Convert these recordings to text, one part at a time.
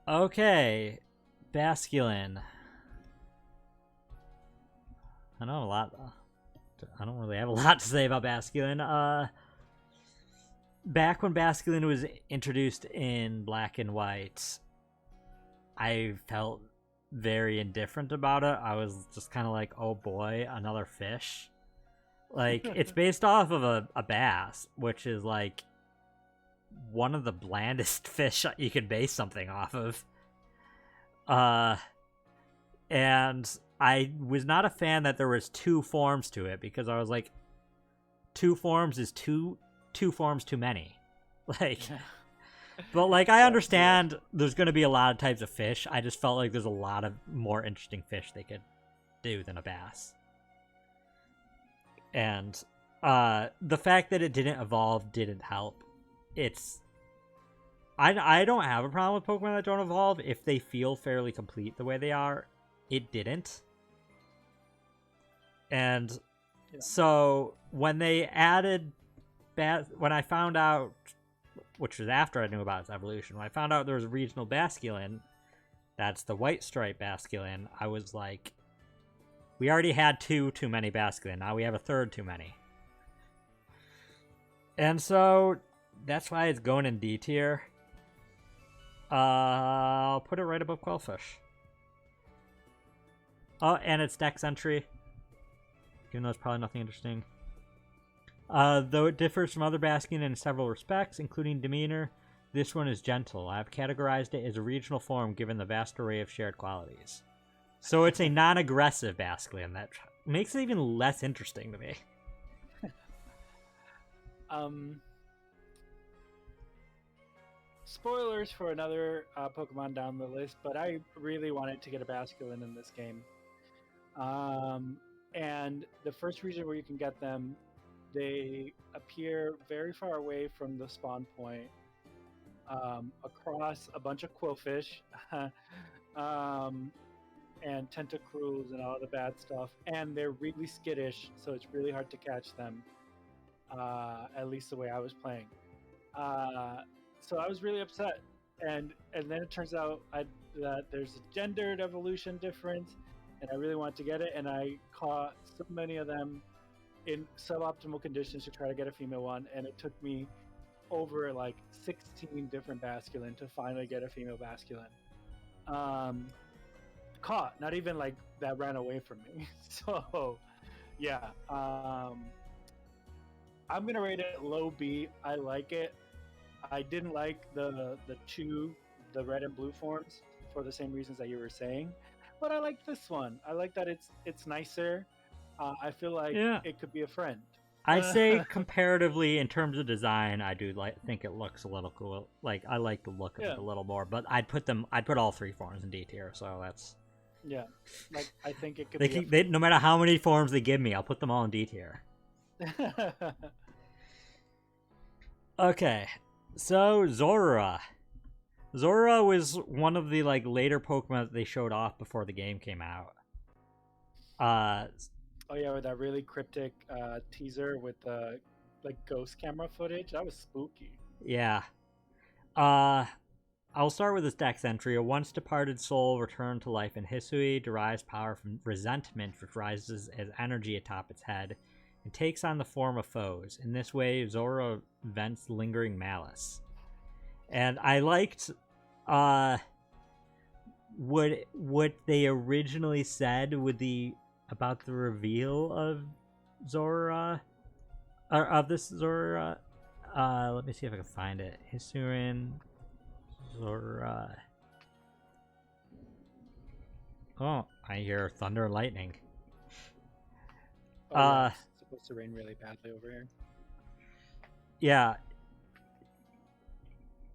Okay, Basculin. I know a lot. I don't really have a lot to say about Basculin. Back when Basculin was introduced in Black and White, I felt very indifferent about it. I was just kind of like, oh boy, another fish. Like, it's based off of a bass, which is like one of the blandest fish you could base something off of. And I was not a fan that there was two forms to it, because I was like, two forms is two forms too many. Like, but like, I understand there's going to be a lot of types of fish. I just felt like there's a lot of more interesting fish they could do than a bass. And the fact that it didn't evolve didn't help. I don't have a problem with Pokemon that don't evolve if they feel fairly complete the way they are. It didn't. And so when they added when I found out, which was after I knew about its evolution, when I found out there was a regional Basculin, that's the white stripe Basculin, I was like, we already had two too many Basculin, now we have a third too many. And so that's why it's going in D tier. I'll put it right above Quellfish. Oh, and it's Dex entry, even though it's probably nothing interesting. Though it differs from other Basculin in several respects, including demeanor, this one is gentle. I've categorized it as a regional form given the vast array of shared qualities. So it's a non-aggressive Basculin. That makes it even less interesting to me. Spoilers for another Pokemon down the list, but I really wanted to get a Basculin in this game. And the first region where you can get them, they appear very far away from the spawn point, across a bunch of Quillfish, and Tentacruels and all the bad stuff. And they're really skittish, so it's really hard to catch them, at least the way I was playing. So I was really upset. And then it turns out that there's a gendered evolution difference, and I really wanted to get it, and I caught so many of them in suboptimal conditions to try to get a female one, and it took me over like 16 different Basculin to finally get a female Basculin. Caught, not even like that ran away from me. So yeah, I'm gonna rate it low B. I like it. I didn't like the red and blue forms for the same reasons that you were saying, but I like this one. I like that it's nicer. I feel like it could be a friend. I say comparatively in terms of design, I do think it looks a little cool. Like, I like the look of it a little more, but I'd put all three forms in D tier. So that's like, I think it could be. No matter how many forms they give me, I'll put them all in D tier. Okay, so Zorua. Zorua was one of the like later Pokemon that they showed off before the game came out. Oh yeah, with that really cryptic teaser with the like ghost camera footage. That was spooky. Yeah. I'll start with this Dex entry. A once departed soul returned to life in Hisui derives power from resentment, which rises as energy atop its head and takes on the form of foes. In this way, Zorua vents lingering malice. And I liked what they originally said about the reveal of Zorua, or of this Zorua. Let me see if I can find it. Hisuian Zorua. Oh, I hear thunder and lightning. It's supposed to rain really badly over here. Yeah.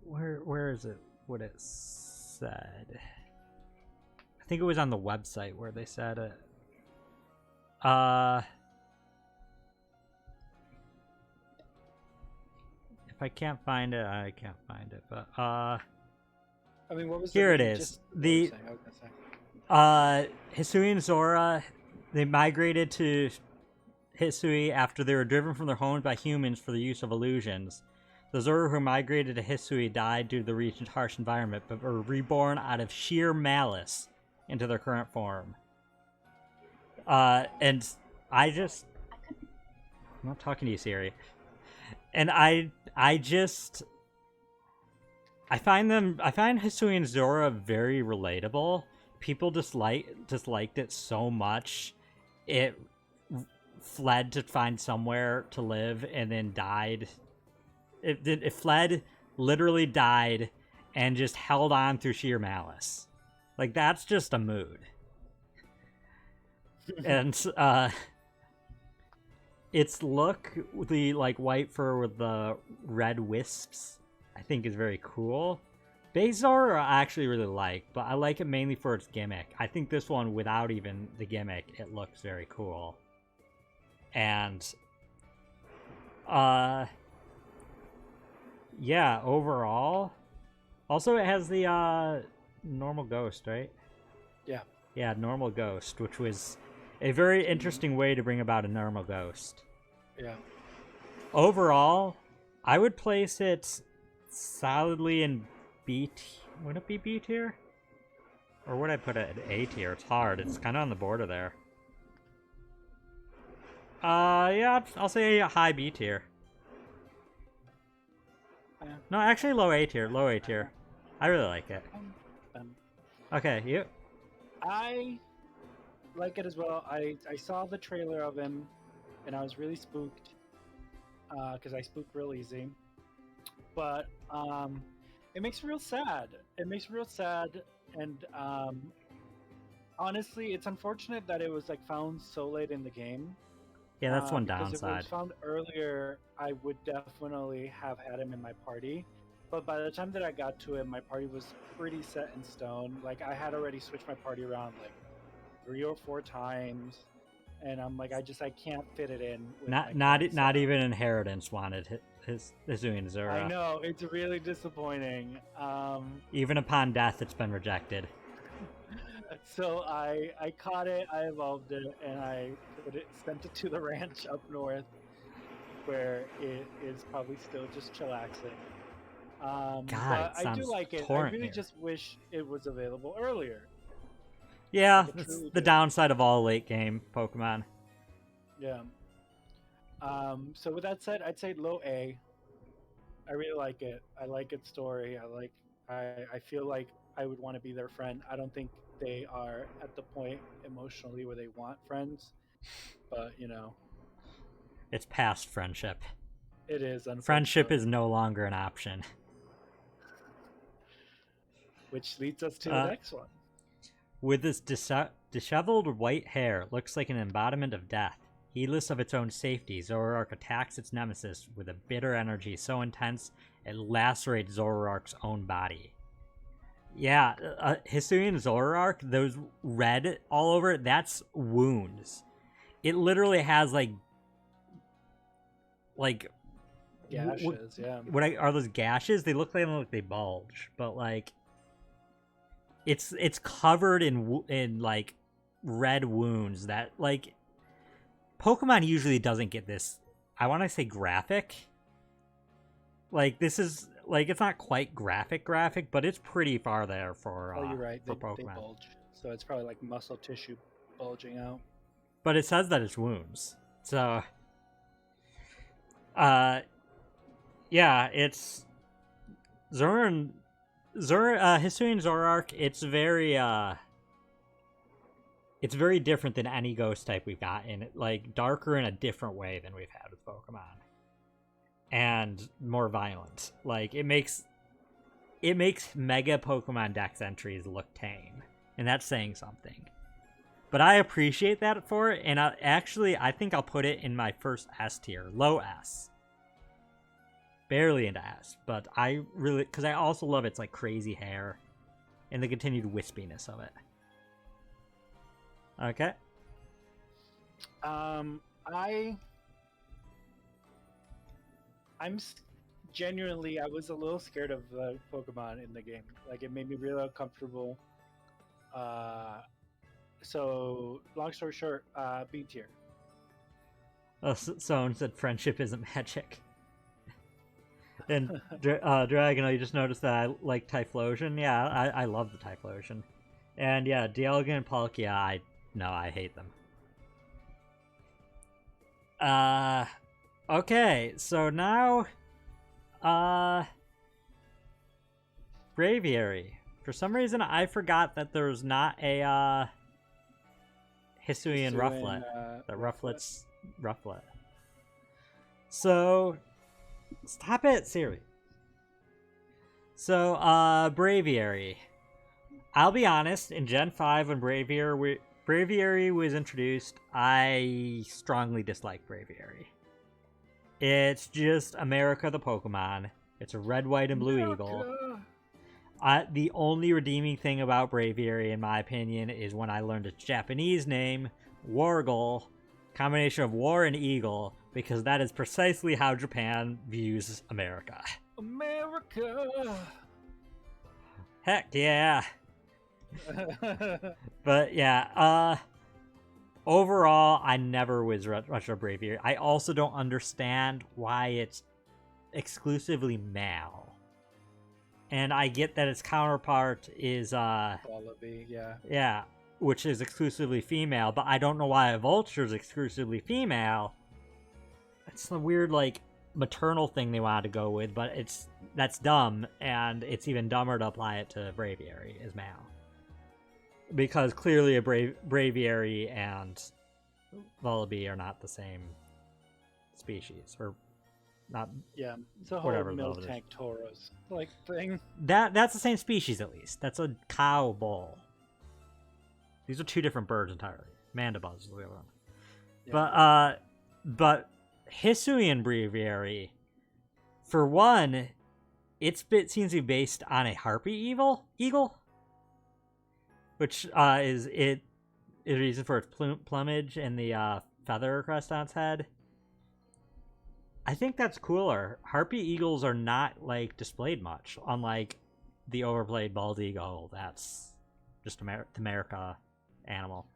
Where is it? What it said? I think it was on the website where they said it. If I can't find it, I can't find it. But I mean, what was here? It is. Hisuian Zorua. They migrated to Hisui after they were driven from their homes by humans for the use of illusions. The Zoro who migrated to Hisui died due to the region's harsh environment, but were reborn out of sheer malice into their current form. And I just... I'm not talking to you, Siri. And I find Hisuian Zora very relatable. People disliked it so much. It fled to find somewhere to live and then died. It fled, literally died, and just held on through sheer malice. Like, that's just a mood. And its look, the like white fur with the red wisps, I think is very cool. Base Zora I actually really like, but I like it mainly for its gimmick. I think this one, without even the gimmick, it looks very cool. And yeah, overall. Also, it has the normal ghost, right? Yeah. Yeah, normal ghost, which was a very interesting way to bring about a normal ghost. Yeah. Overall, I would place it solidly in B tier. Would it be B tier? Or would I put it at A tier? It's hard. It's kind of on the border there. Yeah, I'll say a high B tier. No, actually low A tier. Low A tier. I really like it. Okay, you? I like it as well. I saw the trailer of him, and I was really spooked because I spook real easy. But it makes me real sad. It makes me real sad, and honestly, it's unfortunate that it was like found so late in the game. Yeah, that's one because downside. if it was found earlier, I would definitely have had him in my party. But by the time that I got to him, my party was pretty set in stone. Like, I had already switched my party around like 3 or 4 times, and I'm like, I can't fit it in. Not even Inheritance wanted his Hisuian Zora. I know, it's really disappointing. Even upon death, it's been rejected. So I caught it, I evolved it, and I sent it to the ranch up north, where it is probably still just chillaxing. God, but I do like it. I really here. just wish it was available earlier. Yeah, like that's the downside of all late game Pokemon. Yeah. So with that said, I'd say low A. I really like it. I like its story. I feel like I would want to be their friend. I don't think they are at the point emotionally where they want friends, but you know, it's past friendship. It is. Friendship is no longer an option. Which leads us to the next one. With its disheveled white hair, looks like an embodiment of death. Heedless of its own safety, Zoroark attacks its nemesis with a bitter energy so intense it lacerates Zoroark's own body. Yeah, Hisuian Zoroark, those red all over it, that's wounds. It literally has like gashes, yeah. Are those gashes? They look like they bulge, but like it's covered in like red wounds that like Pokemon usually doesn't get this. I want to say graphic. Like this is like it's not quite graphic, but it's pretty far there for. Oh, you're right. For they Pokemon. Bulge, so it's probably like muscle tissue bulging out. But it says that it's wounds, so. Yeah, it's Hisuian Zoroark. It's very different than any ghost type we've gotten. Like darker in a different way than we've had with Pokemon, and more violent. Like it makes Mega Pokemon Dex entries look tame, and that's saying something. But I appreciate that for it, and I think I'll put it in my first S tier, low S. Barely into S, but I really, because I also love its like crazy hair and the continued wispiness of it. Okay. I'm genuinely, I was a little scared of the Pokemon in the game. Like it made me really uncomfortable. So long story short, B tier. Oh, someone said friendship isn't magic. And Dragon, I just noticed that I like Typhlosion. Yeah, I love the Typhlosion. And yeah, Dialga and Palkia, I hate them. Okay, so now, Braviary. For some reason, I forgot that there's not a, Hisuian Rufflet. Rufflet's Rufflet. So, stop it, Siri. So, Braviary. I'll be honest, in Gen 5 when Braviary was introduced, I strongly disliked Braviary. It's just America the Pokemon. It's a red, white, and blue eagle. The only redeeming thing about Braviary, in my opinion, is when I learned its Japanese name, Wargle, combination of war and eagle, because that is precisely how Japan views America. America! Heck yeah! But yeah, overall, I never was much of a Braviary. I also don't understand why it's exclusively male. And I get that its counterpart is Wallaby, yeah. Yeah, which is exclusively female, but I don't know why a vulture is exclusively female. It's the weird, like, maternal thing they wanted to go with, but that's dumb, and it's even dumber to apply it to Braviary as male. Because clearly a Braviary and Vullaby are not the same species, or not. Yeah, it's a whole Miltank Tauros like thing. That's the same species, at least. That's a cow bull. These are two different birds entirely. Mandibuzz is the other one. Yeah. But Hisuian Braviary, for one, its bit seems to be based on a harpy eagle, which is a reason for its plumage and the feather crest on its head. I think that's cooler. Harpy eagles are not, like, displayed much, unlike the overplayed bald eagle. That's just America animal.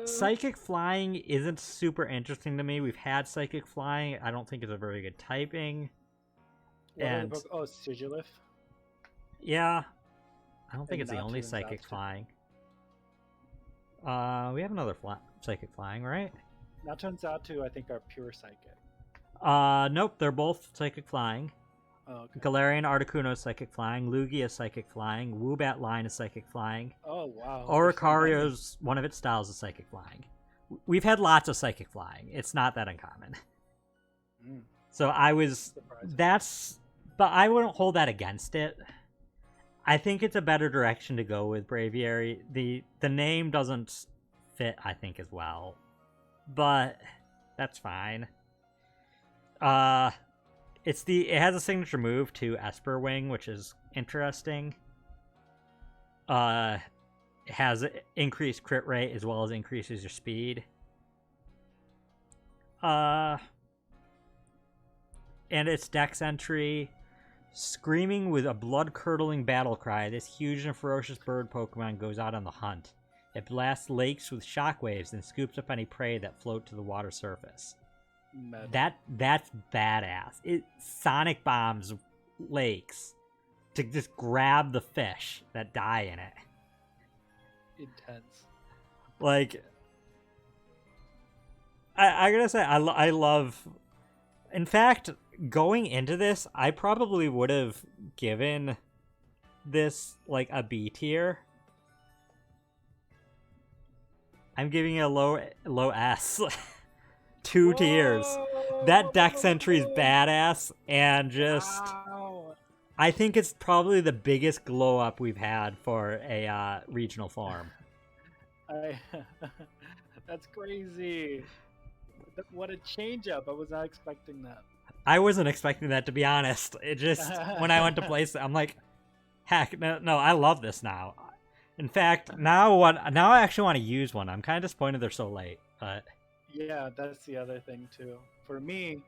Psychic flying isn't super interesting to me. We've had psychic flying. I don't think it's a very good typing. Sigilif? Yeah. I don't think it's the only psychic flying. We have another psychic flying, right? Nacho and Zatu, I think, are pure psychic. Nope, they're both psychic flying. Oh, okay. Galarian Articuno is psychic flying. Lugia is psychic flying. Woobat Line is psychic flying. Oh, wow. Oricario's, one of its styles is psychic flying. We've had lots of psychic flying. It's not that uncommon. So but I wouldn't hold that against it. I think it's a better direction to go with Braviary. The name doesn't fit, I think, as well. But that's fine. It has a signature move to Esper Wing, which is interesting. It has increased crit rate as well as increases your speed. And its dex entry, screaming with a blood-curdling battle cry, this huge and ferocious bird Pokemon goes out on the hunt. It blasts lakes with shockwaves and scoops up any prey that float to the water surface. That's badass. It sonic bombs lakes to just grab the fish that die in it. Intense. Like, I gotta say, I love. In fact, going into this, I probably would have given this like a B tier. I'm giving it a low S. 2 tiers. That dex entry is badass, and just I think it's probably the biggest glow up we've had for a regional farm. That's crazy. What a change up. I was not expecting that. I wasn't expecting that, to be honest. It just, when I went to place it, I'm like, heck, no, I love this now. In fact, now I actually want to use one. I'm kind of disappointed they're so late, but yeah, that's the other thing too. For me,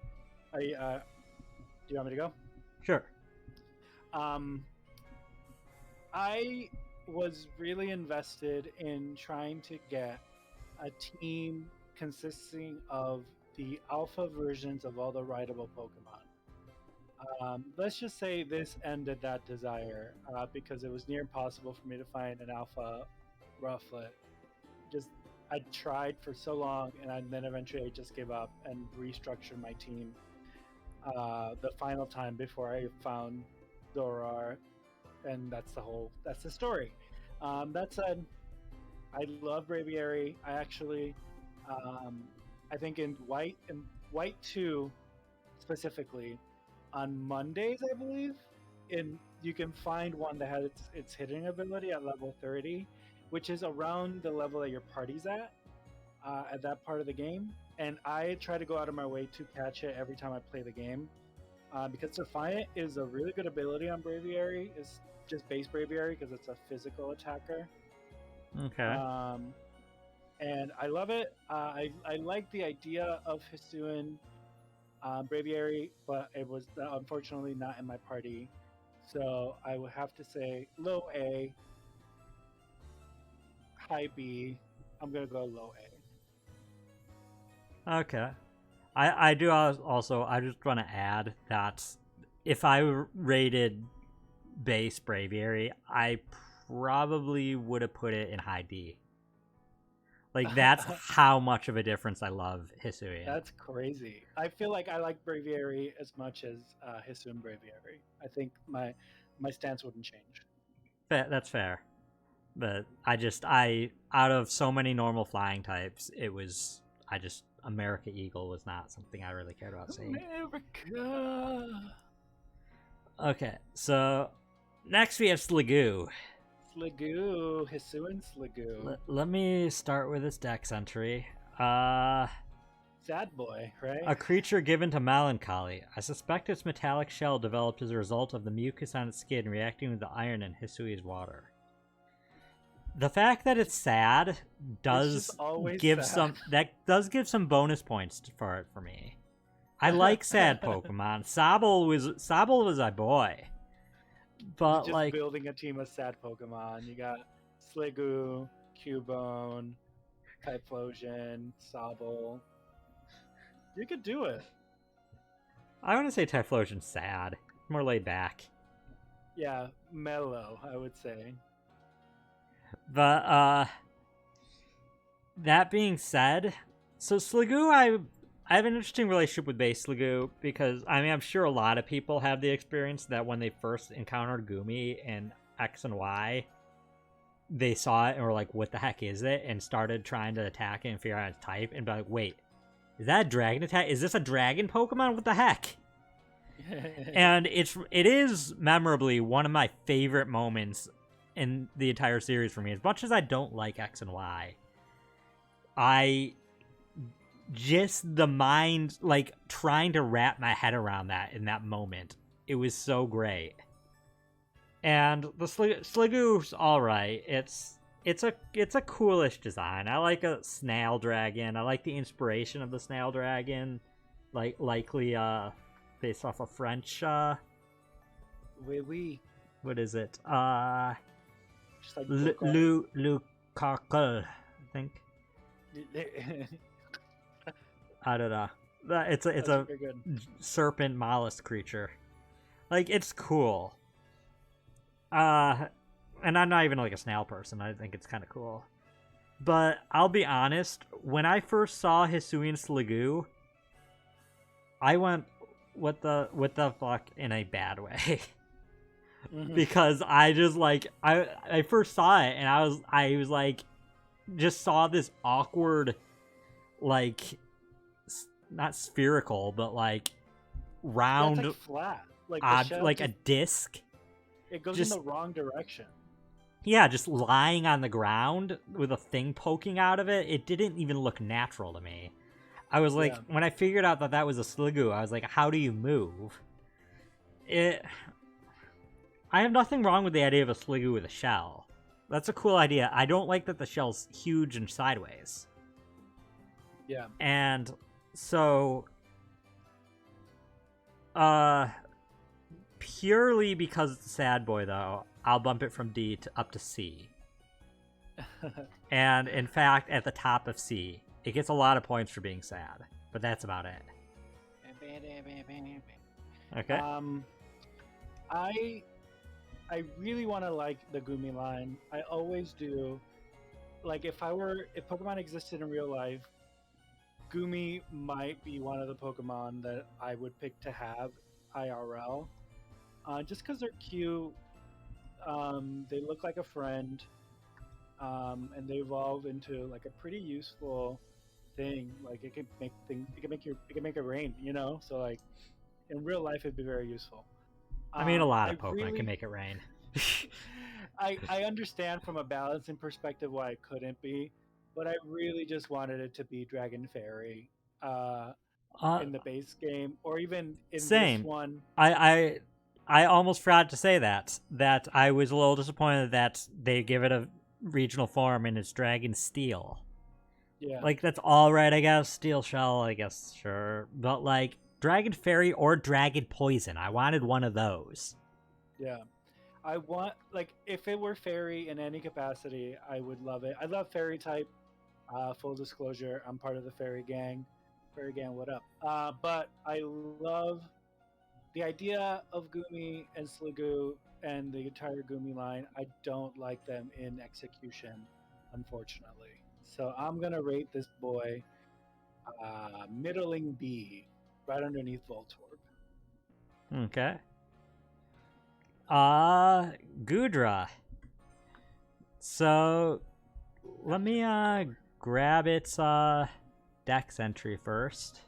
do you want me to go? Sure. I was really invested in trying to get a team consisting of the alpha versions of all the rideable Pokemon. Let's just say this ended that desire because it was near impossible for me to find an alpha rufflet. Just I tried for so long, and then eventually I just gave up and restructured my team. The final time before I found Dorar, and that's the story. That said, I love Braviary. Um, I think in White Two specifically, on Mondays, I believe, in you can find one that has its hitting ability at level 30, which is around the level that your party's at that part of the game. And I try to go out of my way to catch it every time I play the game. Because Defiant is a really good ability on Braviary. It's just base Braviary because it's a physical attacker. Okay. And I love it. I like the idea of Hisuian Braviary, but it was unfortunately not in my party. So I would have to say low A, high B. I'm gonna go low A. Okay. I do also, I just want to add that if I rated base Braviary, I probably would have put it in high D. Like, that's how much of a difference I love Hisuian. That's crazy. I feel like I like Braviary as much as Hisuian Braviary. I think my stance wouldn't change. That's fair. But I out of so many normal flying types, America Eagle was not something I really cared about seeing. America. Okay, so next we have Sligoo. Sligoo, Hisuian Sligoo. Let me start with this dex entry. Sad boy, right? A creature given to melancholy. I suspect its metallic shell developed as a result of the mucus on its skin reacting with the iron in Hisui's water. The fact that it's sad does give some bonus points for it for me. I like sad Pokemon. Sobble was a boy. But just like building a team of sad Pokemon. You got Sligoo, Cubone, Typhlosion, Sobble. You could do it. I want to say Typhlosion's sad. More laid back. Yeah, mellow, I would say. But that being said, so Sligoo, I have an interesting relationship with base Sligoo because I'm sure a lot of people have the experience that when they first encountered Gumi in X and Y, they saw it and were like, "What the heck is it?" and started trying to attack it and figure out its type and be like, "Wait, is that a dragon attack? Is this a dragon Pokemon? What the heck?" And it is memorably one of my favorite moments in the entire series for me. As much as I don't like X and Y, just the mind, like, trying to wrap my head around that in that moment, it was so great. And the Sligoo's alright. It's a coolish design. I like a snail dragon. I like the inspiration of the snail dragon, likely based off of French. Oui. What is it? Just like Le Carcle, I think. I don't know. It's a serpent mollusk creature. Like, it's cool. And I'm not even like a snail person. I think it's kind of cool. But I'll be honest, when I first saw Hisuian Sligoo, I went, what the fuck, in a bad way. Because I just like I first saw it and I was like, just saw this awkward, like, not spherical but like round, like flat, like a disc. It goes in the wrong direction. Yeah, just lying on the ground with a thing poking out of it. It didn't even look natural to me. I was like, when I figured out that was a Sligoo, I was like, how do you move? I have nothing wrong with the idea of a Sligoo with a shell. That's a cool idea. I don't like that the shell's huge and sideways. Yeah. And so, purely because it's a sad boy, though, I'll bump it from D up to C. And in fact, at the top of C, it gets a lot of points for being sad, but that's about it. Okay. Um, I I really want to like the Gumi line. I always do. Like if Pokemon existed in real life, Gumi might be one of the Pokemon that I would pick to have IRL. Just because they're cute, they look like a friend, and they evolve into like a pretty useful thing. Like it can make it rain, you know. So like in real life, it'd be very useful. I mean, a lot I of Pokemon can really, make it rain. I understand from a balancing perspective why it couldn't be, but I really just wanted it to be Dragon Fairy uh, uh, in the base game, or even in this Same. one. I I almost forgot to say that I was a little disappointed that they give it a regional form and it's Dragon Steel. Yeah, Like that's all right, I guess. Steel Shell, I guess, sure, but like Dragon Fairy or Dragon Poison, I wanted one of those. yeah. I want like if it were fairy in any capacity, I would love it. I love fairy type. Full disclosure, I'm part of the fairy gang. Fairy gang, what up? But I love the idea of Gumi and Sliggoo and the entire Gumi line. I don't like them in execution, unfortunately. So I'm gonna rate this boy middling B, right underneath Voltorb. Okay. Gudra. So let me grab its dex entry first.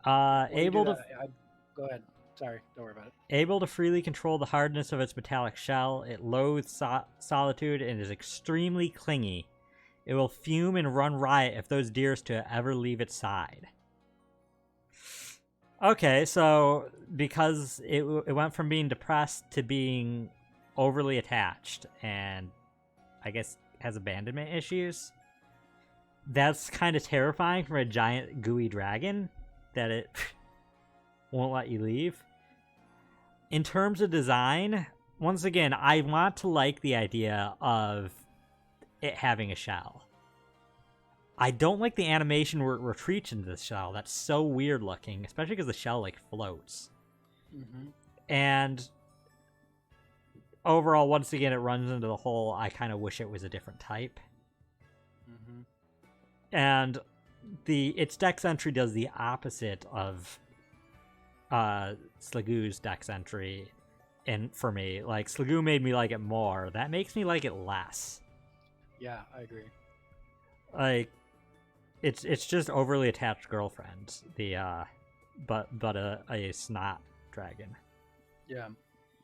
While you do Able to that, go ahead. Sorry, don't worry about it. able to freely control the hardness of its metallic shell. It loathes solitude and is extremely clingy. It will fume and run riot if those deers to ever leave its side. Okay, so because it went from being depressed to being overly attached, and I guess has abandonment issues. That's kind of terrifying for a giant gooey dragon that it won't let you leave. In terms of design, once again, I want to like the idea of it having a shell. I don't like the animation where it retreats into the shell. That's so weird looking, especially because the shell like floats. Mm-hmm. And overall, once again, it runs into the hole. I kind of wish it was a different type. Mm-hmm. And its dex entry does the opposite of Sliggoo's dex entry. And for me, like Sliggoo made me like it more. That makes me like it less. Yeah, I agree. Like it's just overly attached girlfriend. But a snot dragon. Yeah.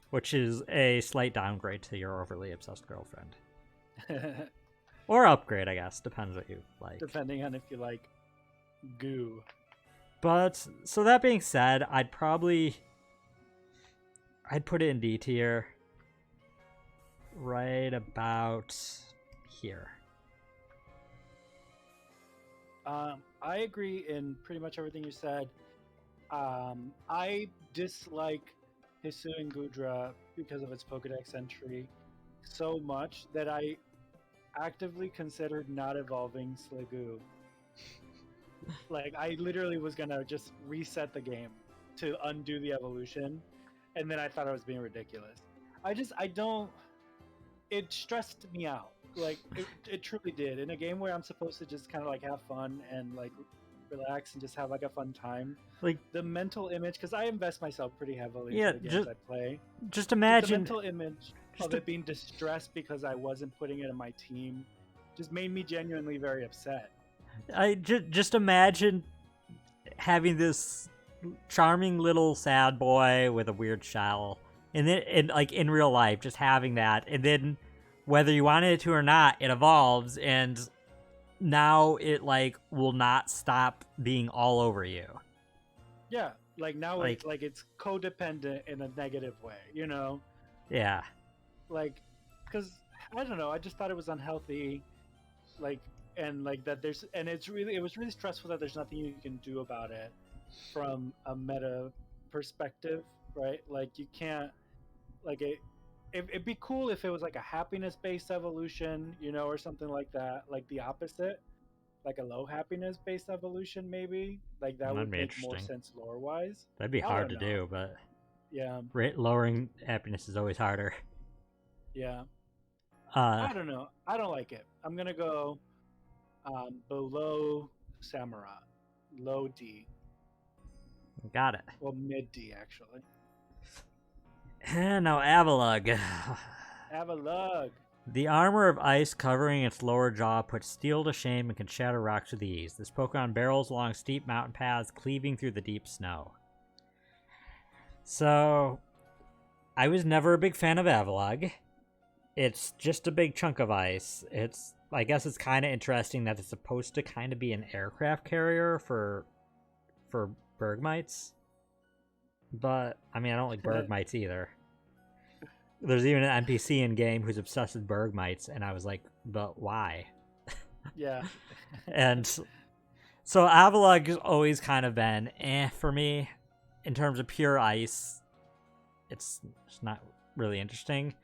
Which is a slight downgrade to your overly obsessed girlfriend. Or upgrade, I guess. Depends what you like. Depending on if you like goo. But, so that being said, I'd put it in D tier. Right about here. I agree in pretty much everything you said. I dislike Hisuian Gudra because of its Pokedex entry so much that I actively considered not evolving Sliggoo. Like, I literally was gonna just reset the game to undo the evolution, and then I thought I was being ridiculous. I don't. It stressed me out. Like, it truly did. In a game where I'm supposed to just kind of like have fun and like relax and just have like a fun time, Like, the mental image, because I invest myself pretty heavily Yeah, into the games I play. just Just the imagine. mental image of it being distressed because I wasn't putting it in my team just made me genuinely very upset. Just imagine having this charming little sad boy with a weird shell, and then like in real life, just having that, and then whether you wanted it to or not, it evolves, and now it like will not stop being all over you. Yeah, like now Like- it's codependent in a negative way, you know? Yeah. Like, because I don't know, I just thought it was unhealthy, like, and like that it was really stressful that there's nothing you can do about it from a meta perspective, right? Like, you can't, like, it'd be cool if it was like a happiness based evolution, you know, or something like that, like the opposite. like a low happiness based evolution, maybe. Like that That'd would be make more interesting. sense lore wise. That'd be I hard don't to know. do, but Yeah, lowering happiness is always harder. yeah. Uh, I don't know. I don't like it. I'm gonna go below Samurai, low D, got it. well mid D actually. And now Avalug. Have a lug. The armor of ice covering its lower jaw puts steel to shame and can shatter rocks with ease. This Pokemon barrels along steep mountain paths, cleaving through the deep snow. So, I was never a big fan of Avalug. It's just a big chunk of ice. I guess it's kind of interesting that it's supposed to kind of be an aircraft carrier for Bergmites. But, I mean, I don't like Bergmites either. There's even an NPC in game who's obsessed with Bergmites, and I was like, but why? Yeah. And so Avalug has always kind of been for me. In terms of pure ice, it's not really interesting.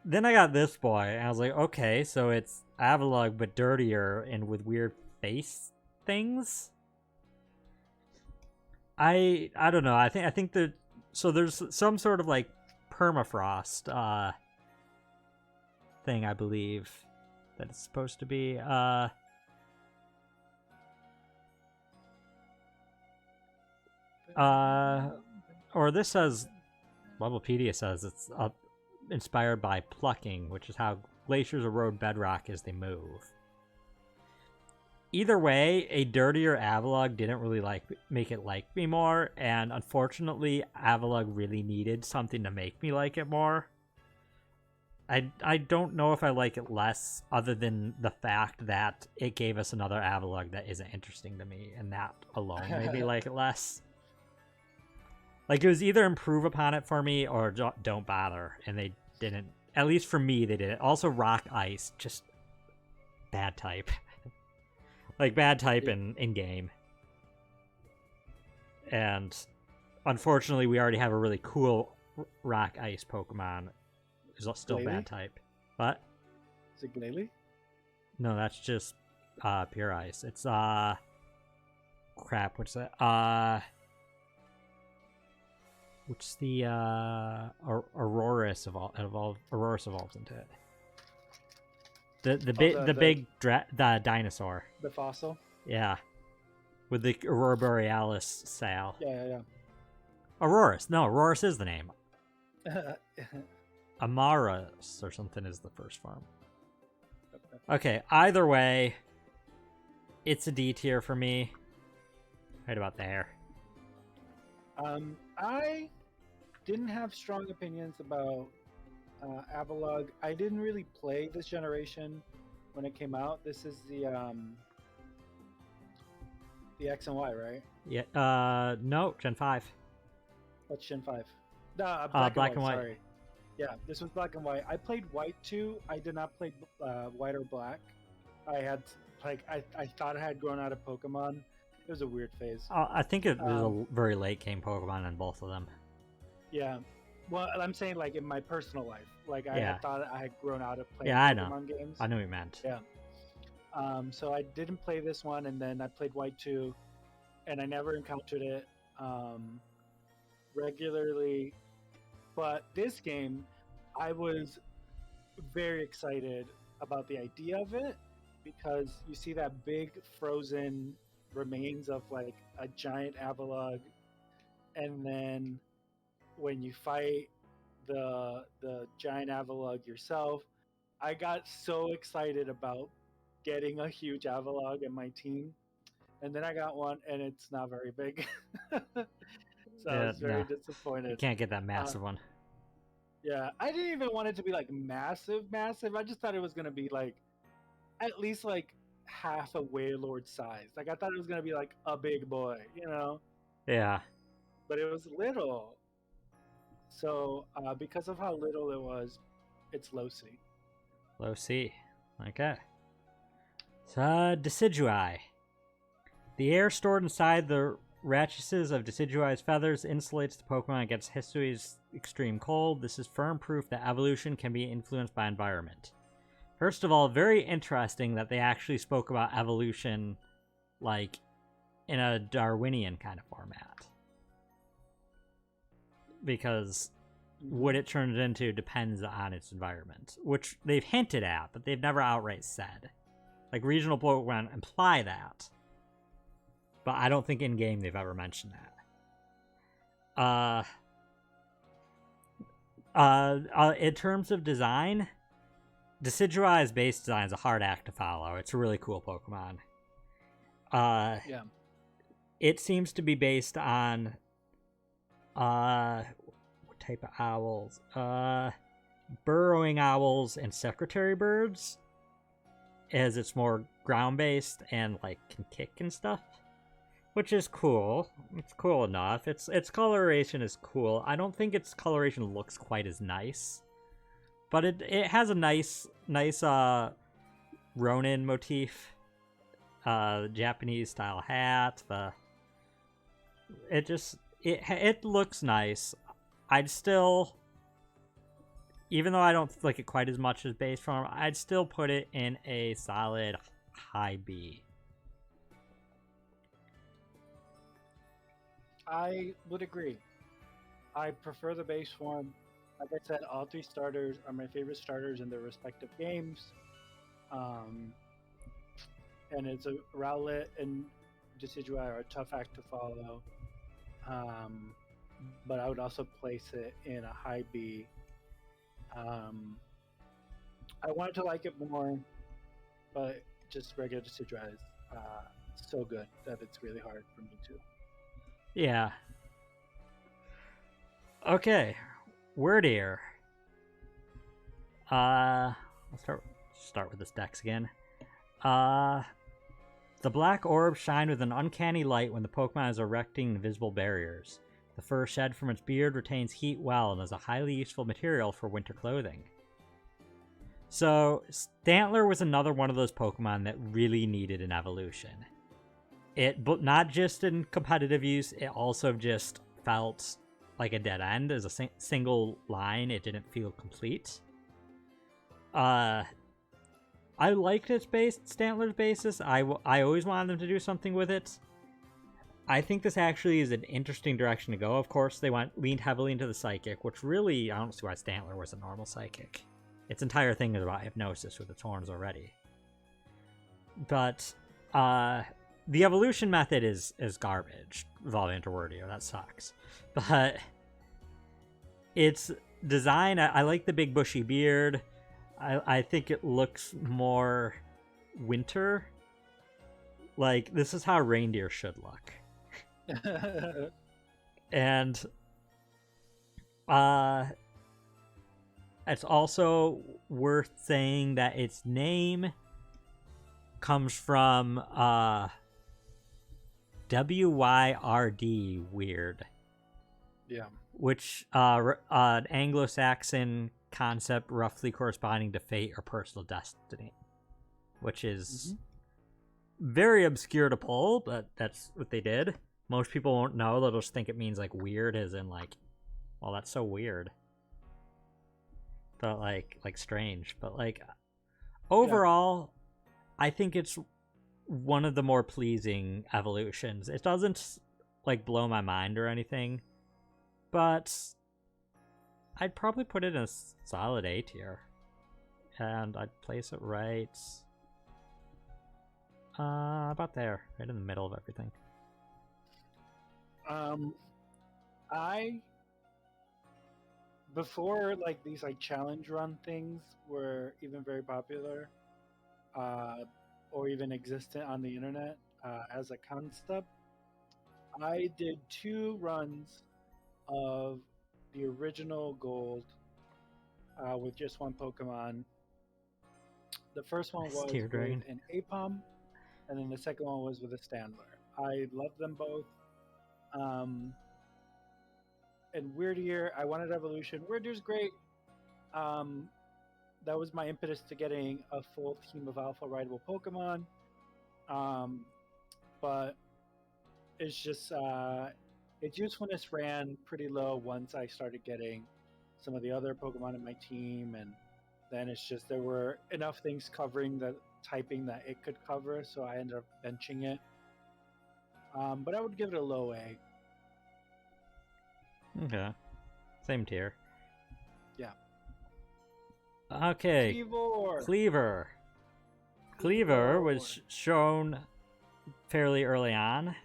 Then I got this boy, and I was like, okay, so it's Avalug, but dirtier and with weird face things. I don't know. I think that so there's some sort of like permafrost thing, I believe, that it's supposed to be. Or this says, Levelpedia says it's inspired by plucking, which is how glaciers erode bedrock as they move. Either way, a dirtier Avalug didn't really make it like me more, and unfortunately, Avalug really needed something to make me like it more. I don't know if I like it less, other than the fact that it gave us another Avalug that isn't interesting to me, and that alone made me like it less. Like, it was either improve upon it for me or don't bother, and they didn't. At least for me, they didn't. Also, Rock Ice, just bad type. Like, bad type in game. And unfortunately, we already have a really cool Rock Ice Pokemon who's still Glalie? bad type. What? Is it Glalie? No, that's just pure ice. It's crap, what's that? Which the Aurorus Aurorus evolves into it. The big dinosaur. The fossil? Yeah. With the Aurora Borealis sail. Yeah. Aurorus. No, Aurorus is the name. Amaras or something is the first form. Okay, either way, it's a D tier for me. Right about there. I didn't have strong opinions about Avalug. I didn't really play this generation when it came out. This is the X and Y, right? Yeah. No, Gen 5. What's Gen 5? No, Black and white. Sorry. Yeah, this was Black and White. I played White too. I did not play White or Black. I thought I had grown out of Pokemon. It was a weird phase. I think it was a very late game Pokemon in both of them. Yeah. Well, I'm saying like in my personal life. Like I thought I had grown out of playing Pokemon games. I know what you meant. Yeah. So I didn't play this one, and then I played White 2, and I never encountered it regularly. But this game, I was very excited about the idea of it, because you see that big frozen remains of like a giant Avalug, and then when you fight the giant Avalug yourself, I got so excited about getting a huge Avalug in my team, and then I got one and it's not very big. So I was very disappointed. You can't get that massive one. Yeah, I didn't even want it to be like massive. I just thought it was gonna be like at least like half a Wailord size. Like I thought it was gonna be like a big boy, you know? Yeah. But it was little. So because of how little it was, it's low C. Low C. Okay. So, Decidueye. The air stored inside the rachis of Decidueye's feathers insulates the Pokemon against Hisuian's extreme cold. This is firm proof that evolution can be influenced by environment. First of all, very interesting that they actually spoke about evolution like in a Darwinian kind of format. Because what it turns into depends on its environment, which they've hinted at, but they've never outright said. Like, regional Pokemon imply that, but I don't think in-game they've ever mentioned that. In terms of design, Decidueye's base design is a hard act to follow. It's a really cool Pokemon. Yeah. It seems to be based on what type of owls? Burrowing owls and secretary birds, as it's more ground based and like can kick and stuff, which is cool. It's cool enough. Its coloration is cool. I don't think its coloration looks quite as nice, but it has a nice Ronin motif, Japanese style hat. It looks nice. I'd still, even though I don't like it quite as much as base form, I'd still put it in a solid high B. I would agree. I prefer the base form. Like I said, all three starters are my favorite starters in their respective games. And it's a Rowlet and Decidueye are a tough act to follow. But I would also place it in a high B. I wanted to like it more, but just regular Decidueye is so good that it's really hard for me to. Yeah. Okay. Wordier. Let's start with this dex again. The black orbs shine with an uncanny light when the Pokemon is erecting invisible barriers. The fur shed from its beard retains heat well and is a highly useful material for winter clothing. So, Stantler was another one of those Pokemon that really needed an evolution. But not just in competitive use, it also just felt like a dead end. As a single line, it didn't feel complete. I liked its Stantler's basis. I always wanted them to do something with it. I think this actually is an interesting direction to go. Of course, they leaned heavily into the Psychic, which really, I don't see why Stantler was a normal Psychic. Its entire thing is about hypnosis with its horns already. But, the evolution method is garbage, evolving into Wordier. That sucks. But its design, I like the big bushy beard. I think it looks more winter. Like, this is how reindeer should look. And it's also worth saying that its name comes from WYRD, weird. Yeah. Which an Anglo-Saxon concept roughly corresponding to fate or personal destiny, which is very obscure to pull, but that's what they did. Most people won't know. They'll just think it means like weird, as in like, well, that's so weird. But like strange. But like overall, I think it's one of the more pleasing evolutions. It doesn't like blow my mind or anything, but I'd probably put it in a solid A tier. And I'd place it right about there, right in the middle of everything. Before like these like challenge run things were even very popular, or even existent on the internet as a concept, I did 2 runs of the original Gold with just one Pokemon. The first one was with an Apom, and then the second one was with a Stantler. I loved them both. And Weirdier, I wanted evolution. Weirdier's great. That was my impetus to getting a full team of alpha rideable Pokemon. But it's just its usefulness ran pretty low once I started getting some of the other Pokemon in my team, and then. It's just there were enough things covering the typing that it could cover, so I ended up benching it. But I would give it a low A. Okay. Same tier. Yeah. Okay. Cleaver. Cleaver was shown fairly early on.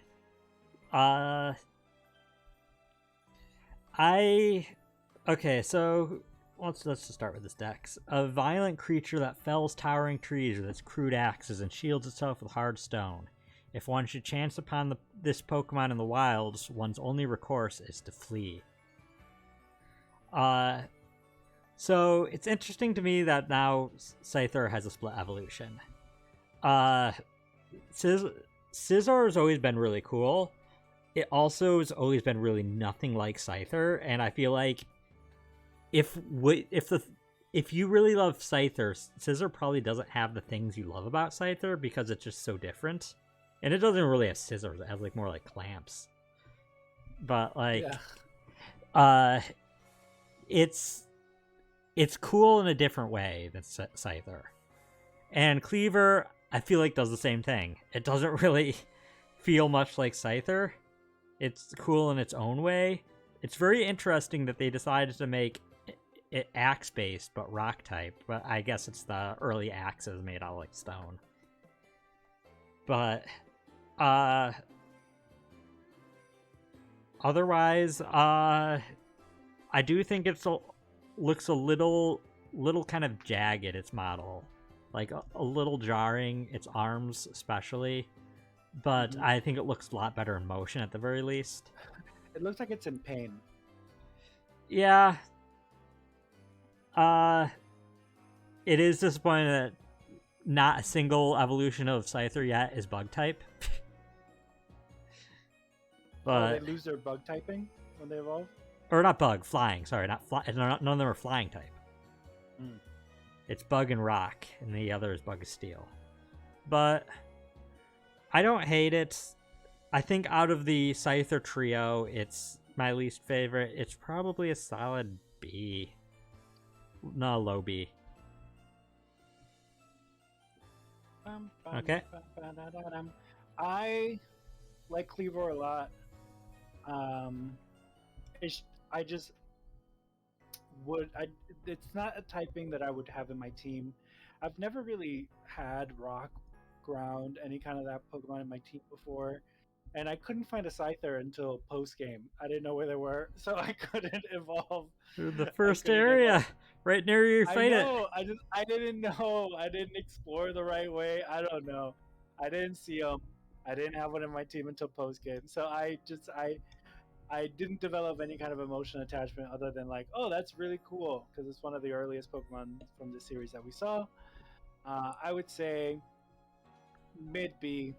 Okay, so let's just start with this dex. A violent creature that fells towering trees with its crude axes and shields itself with hard stone. If one should chance upon this Pokemon in the wilds, one's only recourse is to flee. So it's interesting to me that now Scyther has a split evolution. Scizor has always been really cool. It also has always been really nothing like Scyther, and I feel like if you really love Scyther, Scizor probably doesn't have the things you love about Scyther because it's just so different. And it doesn't really have scissors, it has like more like clamps. But like it's cool in a different way than Scyther. And Cleaver, I feel like, does the same thing. It doesn't really feel much like Scyther. It's cool in its own way. It's very interesting that they decided to make it axe-based, but rock-type. But I guess it's the early axes made out of, like, stone. But, otherwise, I do think looks a little kind of jagged, its model. Like, a little jarring, its arms especially. But I think it looks a lot better in motion at the very least. It looks like it's in pain. Yeah. It is disappointing that not a single evolution of Scyther yet is bug type. But they lose their bug typing when they evolve? Or not bug, flying. Sorry, not fly. None of them are flying type. It's bug and rock, and the other is bug and steel. But I don't hate it. I think out of the Scyther trio, it's my least favorite. It's probably a solid B. No, low B. Okay. I like Cleaver a lot. It's not a typing that I would have in my team. I've never really had rock, ground, any kind of that Pokemon in my team before, and I couldn't find a Scyther until post game. I didn't know where they were, so I couldn't evolve. The first area, right near you fight it. I didn't know. I didn't explore the right way. I don't know. I didn't see them. I didn't have one in my team until post game, so I didn't develop any kind of emotional attachment other than like, oh, that's really cool because it's one of the earliest Pokemon from the series that we saw. I would say mid B.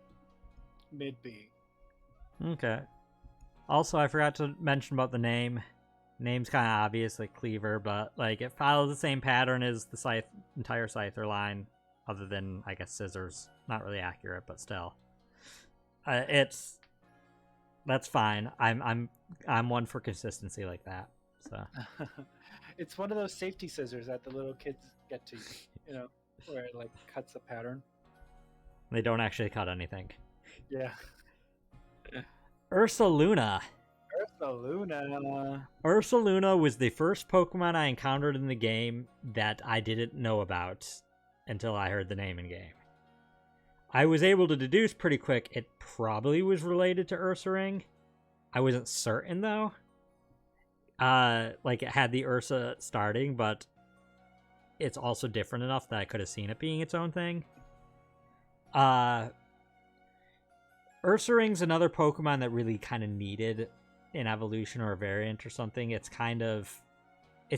Okay. Also, I forgot to mention about the name. Name's kind of obvious, like Cleaver, but like it follows the same pattern as the entire Scyther line, other than I guess Scissors. Not really accurate, but still, that's fine. I'm one for consistency like that. So it's one of those safety scissors that the little kids get to, where it like cuts the pattern. They don't actually cut anything. Yeah. Ursaluna. Ursaluna was the first Pokemon I encountered in the game that I didn't know about until I heard the name in game. I was able to deduce pretty quick it probably was related to Ursaring. I wasn't certain though. Like it had the Ursa starting, but it's also different enough that I could have seen it being its own thing. Ursaring's another Pokemon that really kind of needed an evolution or a variant or something. It's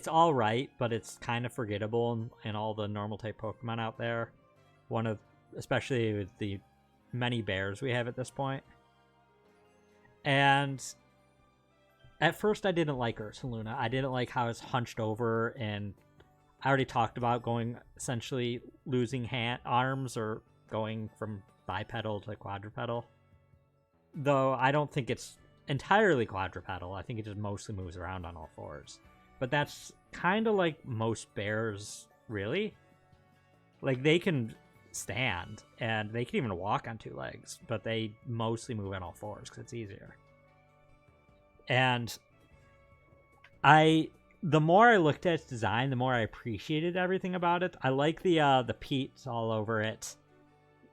alright, but it's kind of forgettable in all the normal type Pokemon out there. Especially with the many bears we have at this point. And at first I didn't like Ursaluna. I didn't like how it's hunched over, and I already talked about essentially losing arms or going from bipedal to quadrupedal. Though I don't think it's entirely quadrupedal. I think it just mostly moves around on all fours. But that's kind of like most bears really. Like, they can stand, and they can even walk on 2 legs, but they mostly move on all 4s because it's easier. And the more I looked at its design, the more I appreciated everything about it. I like the peats all over it.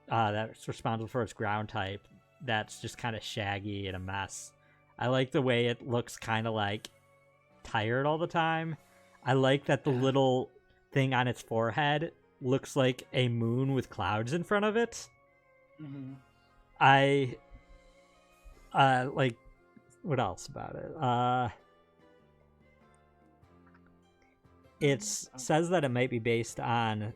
That's responsible for its ground type. That's just kind of shaggy and a mess. I like the way it looks kind of like tired all the time. I like that the little thing on its forehead looks like a moon with clouds in front of it. Mm-hmm. I like, what else about it? It says that it might be based on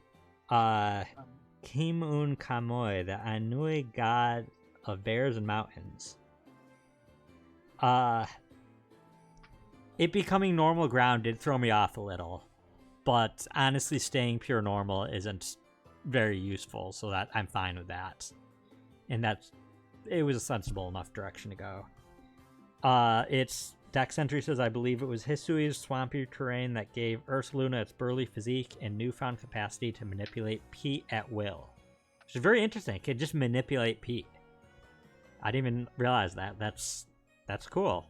Kim-un Kamoy, the Anui god of bears and mountains. It becoming normal ground did throw me off a little, but honestly staying pure normal isn't very useful, so that I'm fine with that. And it was a sensible enough direction to go. Its Dex entry says, I believe it was Hisui's swampy terrain that gave Ursaluna its burly physique and newfound capacity to manipulate peat at will. Which is very interesting. It could just manipulate peat. I didn't even realize that. That's cool.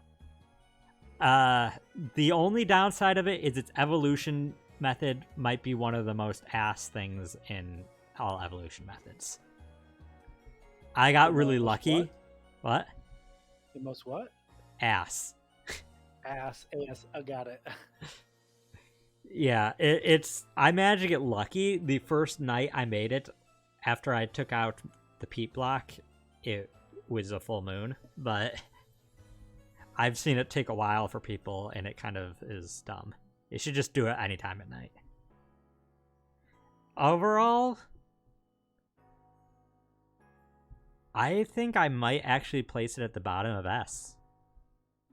The only downside of it is its evolution method might be one of the most ass things in all evolution methods. I got really lucky. What? The most what? Ass. Ass. I got it. Yeah, I managed to get lucky. The first night I made it, after I took out the peat block, it was a full moon, but I've seen it take a while for people, and it kind of is dumb. You should just do it anytime at night. Overall, I think I might actually place it at the bottom of S.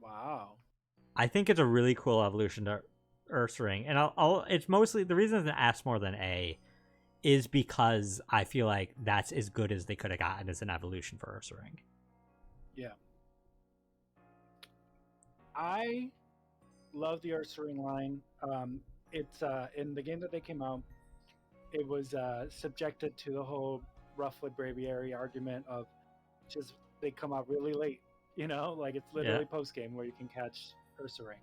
Wow. I think it's a really cool evolution to Ursaring, and it's mostly the reason it's an S more than A is because I feel like that's as good as they could have gotten as an evolution for Ursaring. Yeah. I love the Ursaring line. It's in the game that they came out, it was subjected to the whole Roughwood Braviary argument of just they come out really late. You know, like it's literally post game where you can catch Ursaring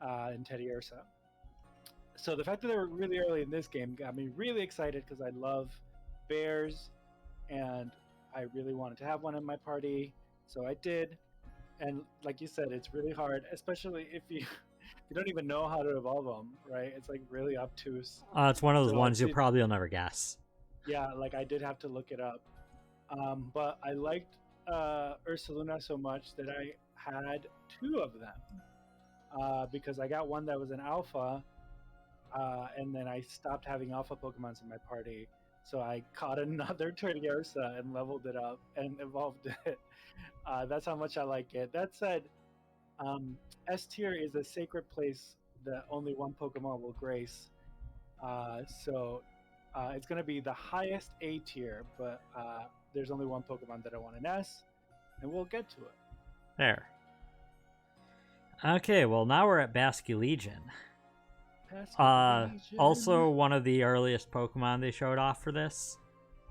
and Teddy Ursa. So the fact that they were really early in this game got me really excited because I love bears, and I really wanted to have one in my party. So I did, and like you said, it's really hard, especially if you you don't even know how to evolve them, right? It's like really obtuse. It's one of those ones you'll probably never guess. Yeah, like I did have to look it up. But I liked Ursaluna so much that I had 2 of them because I got one that was an alpha, and then I stopped having alpha Pokemons in my party. So I caught another Ursa and leveled it up and evolved it. That's how much I like it. That said, S tier is a sacred place that only one Pokemon will grace. So it's going to be the highest A tier, but there's only one Pokemon that I want an S, and we'll get to it. There. Okay, well, now we're at Basculegion. Also one of the earliest Pokemon they showed off for this,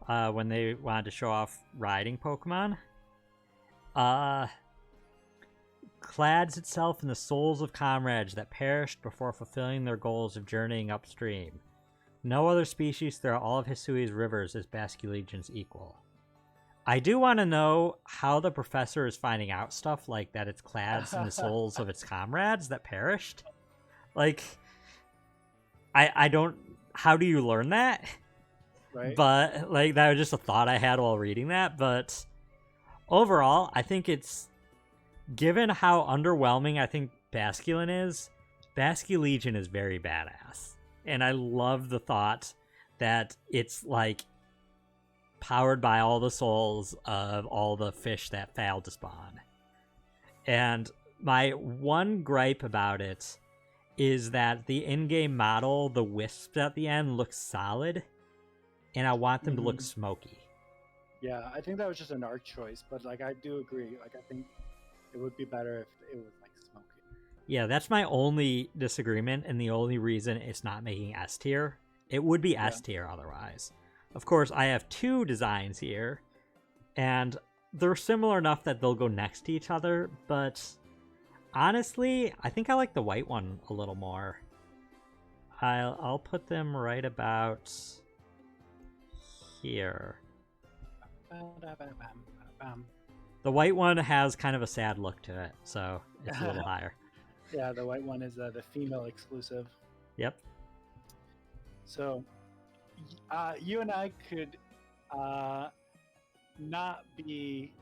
when they wanted to show off riding Pokemon. Clads itself in the souls of comrades that perished before fulfilling their goals of journeying upstream. No other species throughout all of Hisui's rivers is Basculegion's equal. I do want to know how the professor is finding out stuff like that it's clads in the souls of its comrades that perished. Like, I don't... How do you learn that? Right. But, like, that was just a thought I had while reading that. But overall, I think it's... Given how underwhelming I think Basculin is, Basculegion is very badass. And I love the thought that it's, like, powered by all the souls of all the fish that failed to spawn. And my one gripe about it is that the in-game model, the wisps at the end, looks solid, and I want them to look smoky. Yeah, I think that was just an art choice, but like I do agree. Like I think it would be better if it was like smoky. Yeah, that's my only disagreement, and the only reason it's not making S tier. It would be Yeah. S tier otherwise. Of course, I have two designs here, and they're similar enough that they'll go next to each other, but honestly, I think I like the white one a little more. I'll put them right about here. The white one has kind of a sad look to it, so it's a little higher. Yeah, the white one is the female exclusive. Yep. So, you and I could not be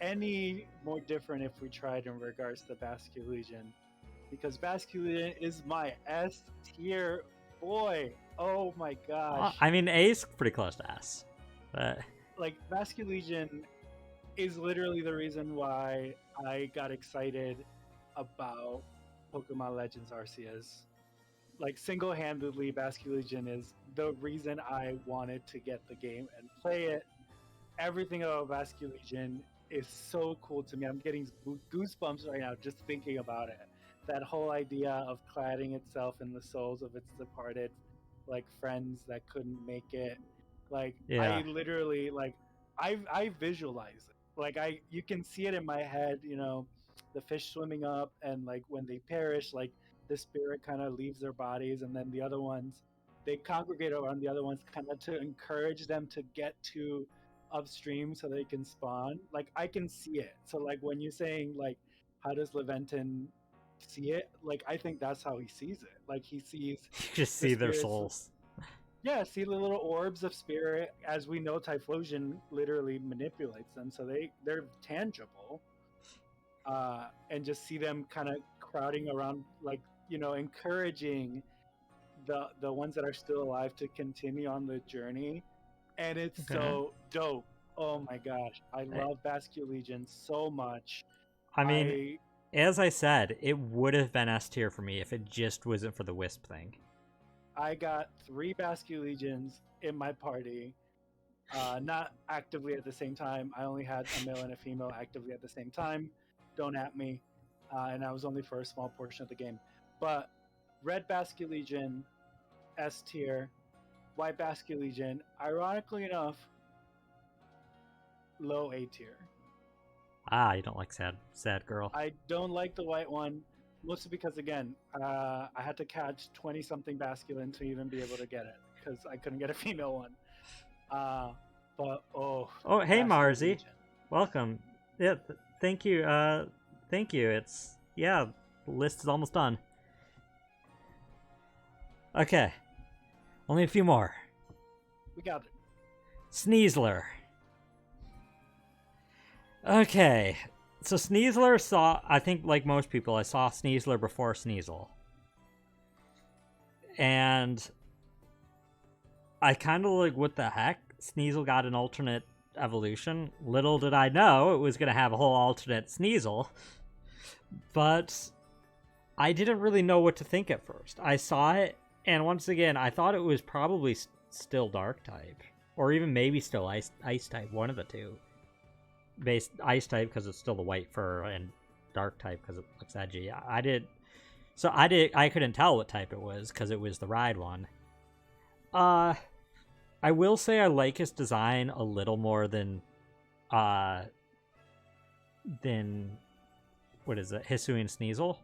any more different if we tried in regards to Basculegion, because Basculegion is my S tier boy. Oh my gosh! I mean, A is pretty close to S, but like Basculegion is literally the reason why I got excited about Pokemon Legends Arceus. Like single-handedly, Basculegion is the reason I wanted to get the game and play it. Everything about Basculegion is so cool to me. I'm getting goosebumps right now just thinking about it. That whole idea of cladding itself in the souls of its departed, like friends that couldn't make it. Like yeah. I literally like I visualize it. Like you can see it in my head. You know, the fish swimming up and like when they perish, like the spirit kind of leaves their bodies, and then the other ones they congregate around the other ones, kind of to encourage them to get to upstream so they can spawn. Like I can see it. So like when you're saying like how does Leventon see it, like I think that's how he sees it. Like he sees You just the see their spirits- souls. yeah, see the little orbs of spirit. As we know, Typhlosion literally manipulates them, so they're tangible. And just see them kind of crowding around, like, you know, encouraging the ones that are still alive to continue on the journey. And it's so dope. Oh my gosh, I love Basculegion so much. I mean, as I said, it would have been S tier for me if it just wasn't for the Wisp thing. I got 3 Basculegions in my party, not actively at the same time. I only had a male and a female actively at the same time. Don't at me. And I was only for a small portion of the game. But Red Basculegion, S tier. White Basculegion, ironically enough, low A tier. Ah, you don't like sad girl. I don't like the white one, mostly because, again, I had to catch 20-something Basculin to even be able to get it, because I couldn't get a female one. But, oh, hey, Basculegion. Marzi. Welcome. Yeah, thank you. Thank you. The list is almost done. Okay. Only a few more. We got it. Sneasler. Okay. So Sneasler I think like most people, I saw Sneasler before Sneasel. And I kind of like, what the heck? Sneasel got an alternate evolution. Little did I know it was going to have a whole alternate Sneasel. But I didn't really know what to think at first. I saw it, and once again, I thought it was probably still Dark type. Or even maybe still Ice type, one of the two. Based Ice type because it's still the white fur, and Dark type because it looks edgy. I couldn't tell what type it was because it was the ride one. I will say I like his design a little more than what is it? Hisuian Sneasel.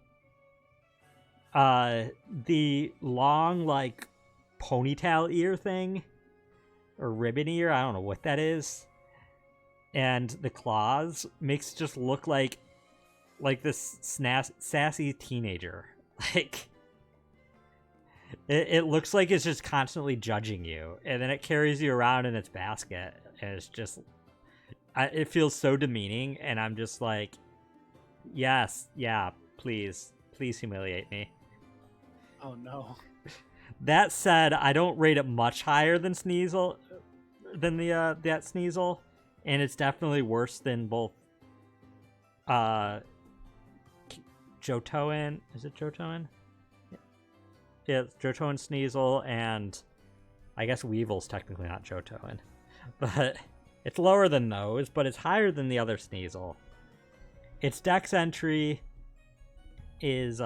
The long, like, ponytail ear thing, or ribbon ear, I don't know what that is, and the claws makes it just look like this sassy teenager. Like, it looks like it's just constantly judging you, and then it carries you around in its basket, and it's just, it feels so demeaning, and I'm just like, yes, yeah, please humiliate me. Oh no. That said, I don't rate it much higher than Sneasel, than that Sneasel, and it's definitely worse than both Johtoan. Is it Johtoan? Yeah, it's Johtoan Sneasel, and I guess Weevil's technically not Johtoan, but it's lower than those, but it's higher than the other Sneasel. Its dex entry is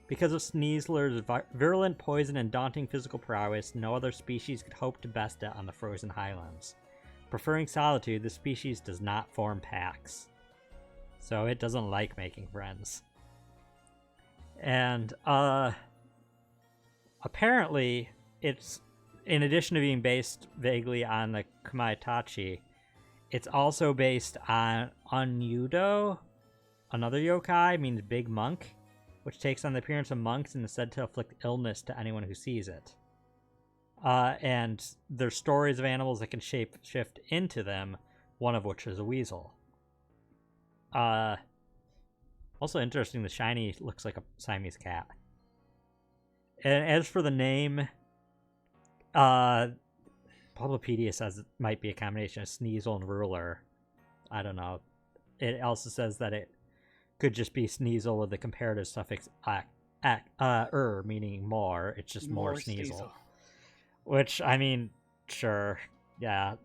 Because of Sneasler's virulent poison and daunting physical prowess, no other species could hope to best it on the frozen highlands. Preferring solitude, the species does not form packs. So it doesn't like making friends. And, apparently, it's, in addition to being based vaguely on the Kumaitachi, it's also based on Unyudo, another yokai, means big monk, which takes on the appearance of monks and is said to inflict illness to anyone who sees it. And there's stories of animals that can shift into them, one of which is a weasel. Also interesting, the shiny looks like a Siamese cat. And as for the name, Pulpopedia says it might be a combination of Sneasel and Ruler. I don't know. It also says that it could just be Sneasel with the comparative suffix meaning more. It's just more Sneasel. Which, I mean, sure. Yeah.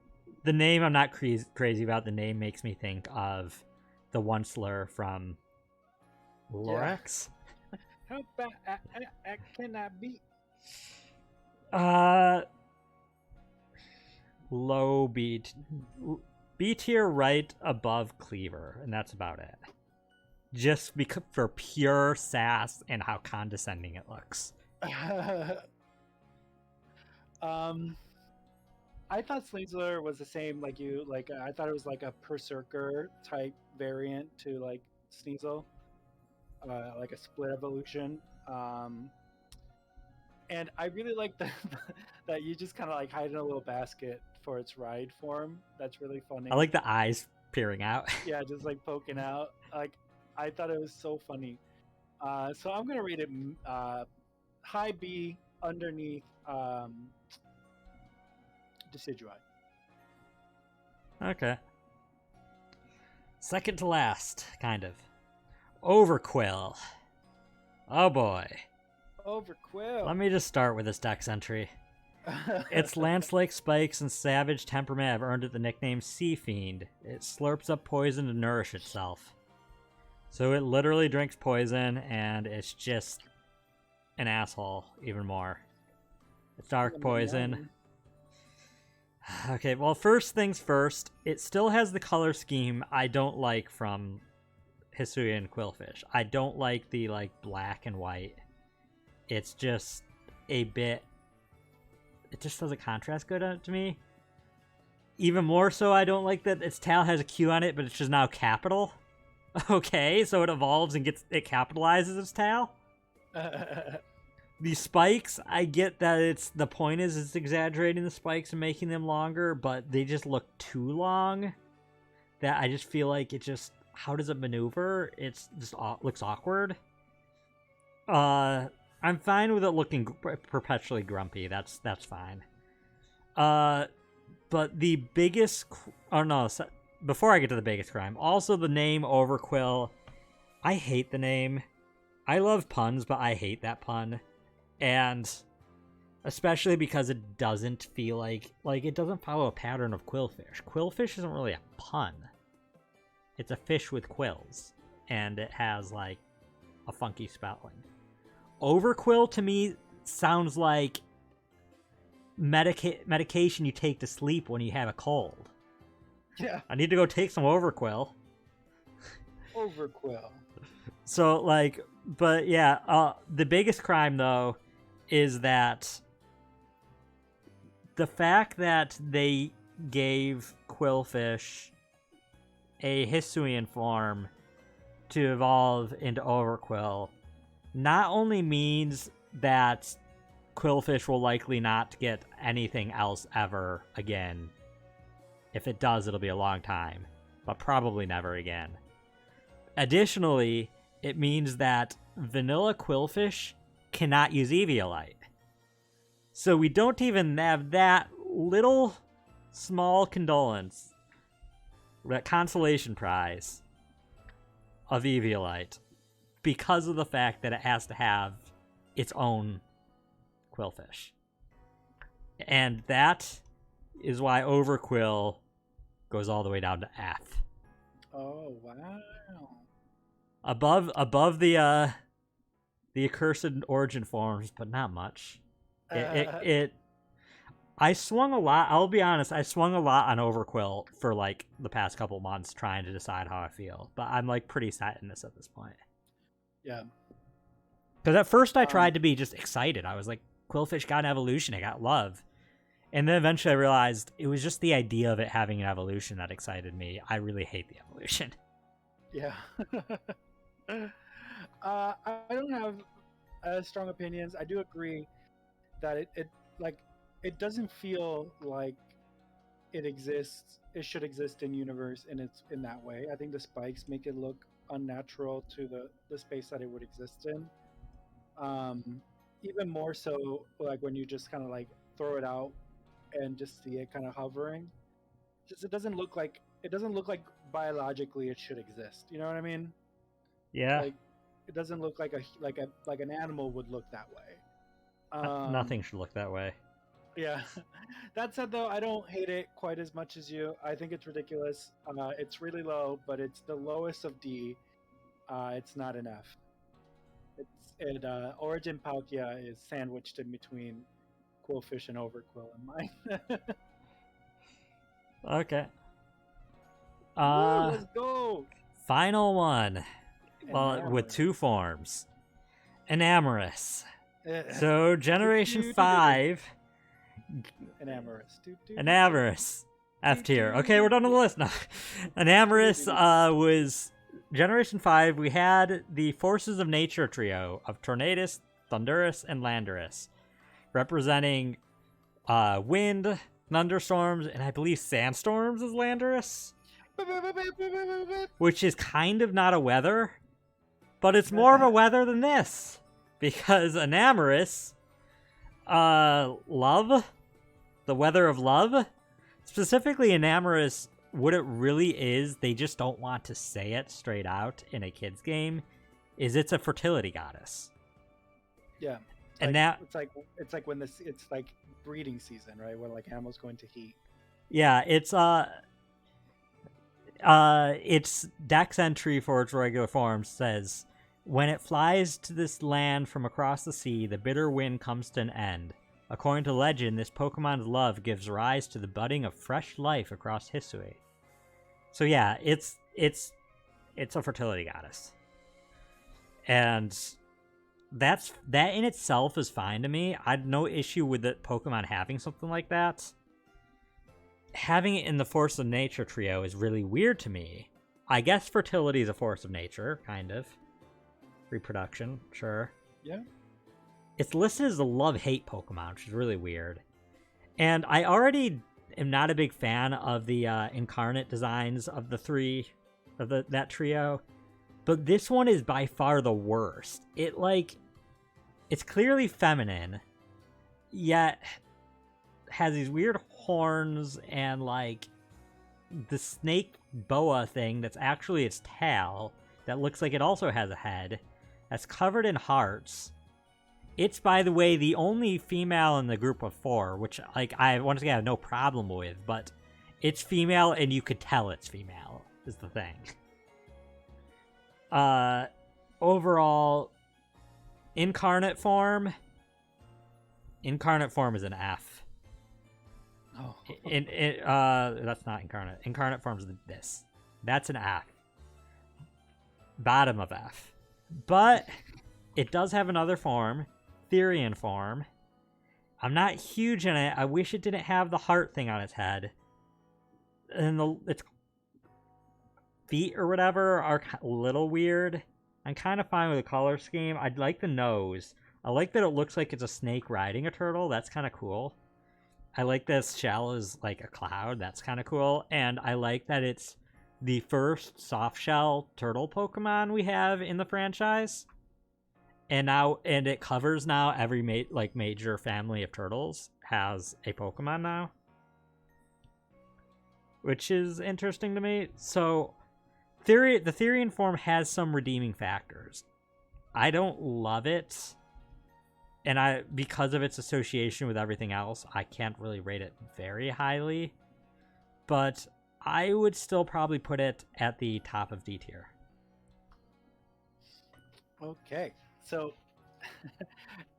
The name I'm not crazy about. The name makes me think of the Onceler from Lorax. How about I cannot be? Low B tier right above Cleaver, and that's about it. Just because for pure sass and how condescending it looks. I thought Sneasler was the same like you. Like I thought it was like a Berserker type variant to like Sneasel, like a split evolution. And I really like that you just kind of like hide in a little basket for its ride form. That's really funny. I like the eyes peering out. Yeah, just like poking out. Like I thought it was so funny. So I'm gonna rate it high B underneath Decidui. Okay. Second to last, kind of. Overquill. Oh boy. Overquill. Let me just start with this dex entry. Its lance-like spikes and savage temperament have earned it the nickname Sea Fiend. It slurps up poison to nourish itself. So it literally drinks poison, and it's just an asshole, even more. It's dark poison. Okay, well, first things first, it still has the color scheme I don't like from Hisuian Quillfish. I don't like the, like, black and white. It's just a bit... It just doesn't contrast good to me. Even more so, I don't like that its tail has a Q on it, but it's just now capital. Okay, so it evolves and it capitalizes its tail. The spikes, I get that the point is it's exaggerating the spikes and making them longer, but they just look too long. That I just feel like it just, how does it maneuver? It's just looks awkward. I'm fine with it looking perpetually grumpy. That's fine. But the biggest, before I get to the biggest crime, also the name Overquill, I hate the name. I love puns, but I hate that pun. And especially because it doesn't feel like it doesn't follow a pattern of quillfish. Quillfish isn't really a pun. It's a fish with quills, and it has like a funky spelling. Overquill to me sounds like medication you take to sleep when you have a cold. Yeah. I need to go take some Overquill. Overquill. So, like, but yeah, the biggest crime, though, is that the fact that they gave Quillfish a Hisuian form to evolve into Overquill not only means that Quillfish will likely not get anything else ever again. If it does, it'll be a long time, but probably never again. Additionally, it means that vanilla Quillfish cannot use Eviolite. So we don't even have that little small condolence, that consolation prize of Eviolite, because of the fact that it has to have its own Quillfish. And that is why Overquill goes all the way down to F. Oh, wow. Above the the accursed origin forms, but not much. It, Uh, it, it I swung a lot. I'll be honest. I swung a lot on Overquill for like the past couple months, trying to decide how I feel. But I'm like pretty set in this at this point. yeah. Because at first I tried to be just excited. I was like, Quillfish got an evolution. It got love. And then eventually I realized it was just the idea of it having an evolution that excited me. I really hate the evolution. Yeah. I don't have strong opinions. I do agree that it doesn't feel like it exists. It should exist in universe, and it's in that way. I think the spikes make it look unnatural to the space that it would exist in. Even more so, like when you just kind of like throw it out and just see it kind of hovering. Just it doesn't look like biologically it should exist. You know what I mean? Yeah. Like it doesn't look like an animal would look that way. Nothing should look that way. Yeah. That said, though, I don't hate it quite as much as you. I think it's ridiculous. It's really low, but it's the lowest of D. It's not an F. Origin Palkia is sandwiched in between Quillfish and Overquill in mine. Okay. Woo, let's go. Final one. Well, with Enamorous. 2 forms. Enamorous. Eh, So, Generation 5. Enamorous. Enamorous. F tier. Okay, we're done with the list now. Enamorous was Generation 5. We had the Forces of Nature trio of Tornadus, Thundurus, and Landorus, representing wind, thunderstorms, and I believe sandstorms as Landorus, which is kind of not a weather, but it's more of a weather than this, because Enamorous, love, the weather of love, specifically Enamorous, what it really is, they just don't want to say it straight out in a kid's game, is it's a fertility goddess. Yeah. And it's like when it's like breeding season, right? When like animals go into heat. Yeah, its dex entry for its regular form says, when it flies to this land from across the sea, the bitter wind comes to an end. According to legend, this Pokemon's love gives rise to the budding of fresh life across Hisuian. So yeah, it's a fertility goddess. And that in itself is fine to me. I had no issue with the Pokemon having something like that. Having it in the Force of Nature trio is really weird to me. I guess fertility is a force of nature, kind of. Reproduction, sure. Yeah. It's listed as a love-hate Pokemon, which is really weird. And I already am not a big fan of the incarnate designs of the three, of that trio. But this one is by far the worst. It's clearly feminine, yet has these weird horns and like the snake boa thing that's actually its tail that looks like it also has a head that's covered in hearts. It's, by the way, the only female in the group of 4, which like I once again have no problem with, but it's female and you could tell it's female is the thing. Overall, incarnate form is an F. Oh. That's not incarnate. Incarnate form is this. That's an F. Bottom of F. But it does have another form, Hisuian form. I'm not huge in it. I wish it didn't have the heart thing on its head. And its feet or whatever are a little weird. I'm kind of fine with the color scheme. I'd like the nose. I like that it looks like it's a snake riding a turtle. That's kind of cool. I like this shell is like a cloud. That's kind of cool. And I like that it's the first soft shell turtle Pokemon we have in the franchise. And it covers now every major family of turtles has a Pokemon now, which is interesting to me. So the Hisuian form has some redeeming factors. I don't love it, and because of its association with everything else, I can't really rate it very highly, but I would still probably put it at the top of D tier. Okay. So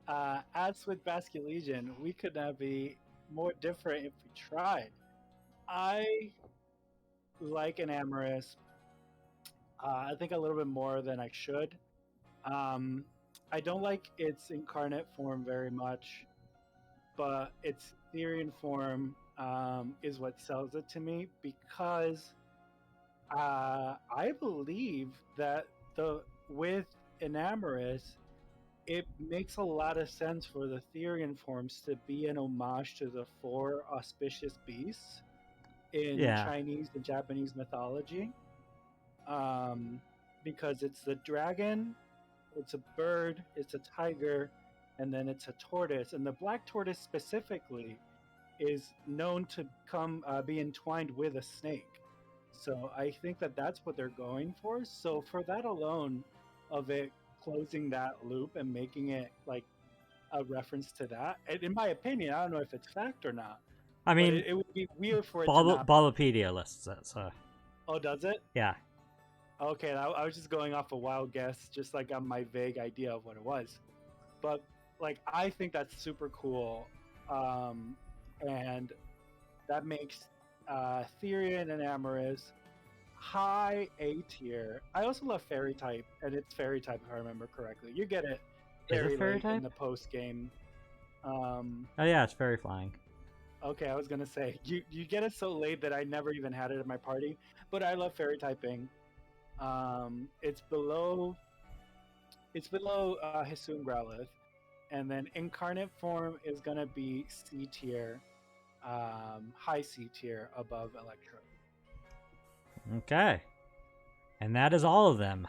As with Basket Legion, we could not be more different if we tried. I like an Amorous, I think a little bit more than I should. Um, I don't like its incarnate form very much, but its Therian form is what sells it to me because I believe that the with Enamorous, it makes a lot of sense for the Therian forms to be an homage to the four auspicious beasts in Yeah. Chinese and Japanese mythology. Um, because it's the dragon, it's a bird, it's a tiger, and then it's a tortoise. And the black tortoise specifically is known to come be entwined with a snake. So I think that that's what they're going for. So for that alone, of it closing that loop and making it like a reference to that, and in my opinion, I don't know if it's fact or not, I but mean, it would be weird for it to not be. Bolopedia lists it, so Oh, does it? yeah. Okay, I was just going off a wild guess, just like on my vague idea of what it was. But like, I think that's super cool, and that makes Therian and Amorous high A tier. I also love Fairy type, and it's Fairy type if I remember correctly. You get it Is very it fairy late in type? the post game. Oh yeah, it's fairy flying. Okay, I was gonna say you get it so late that I never even had it in my party, but I love Fairy typing. It's below Hisuian Growlithe, and then incarnate form is gonna be C tier, high C tier above Electro. Okay. And that is all of them.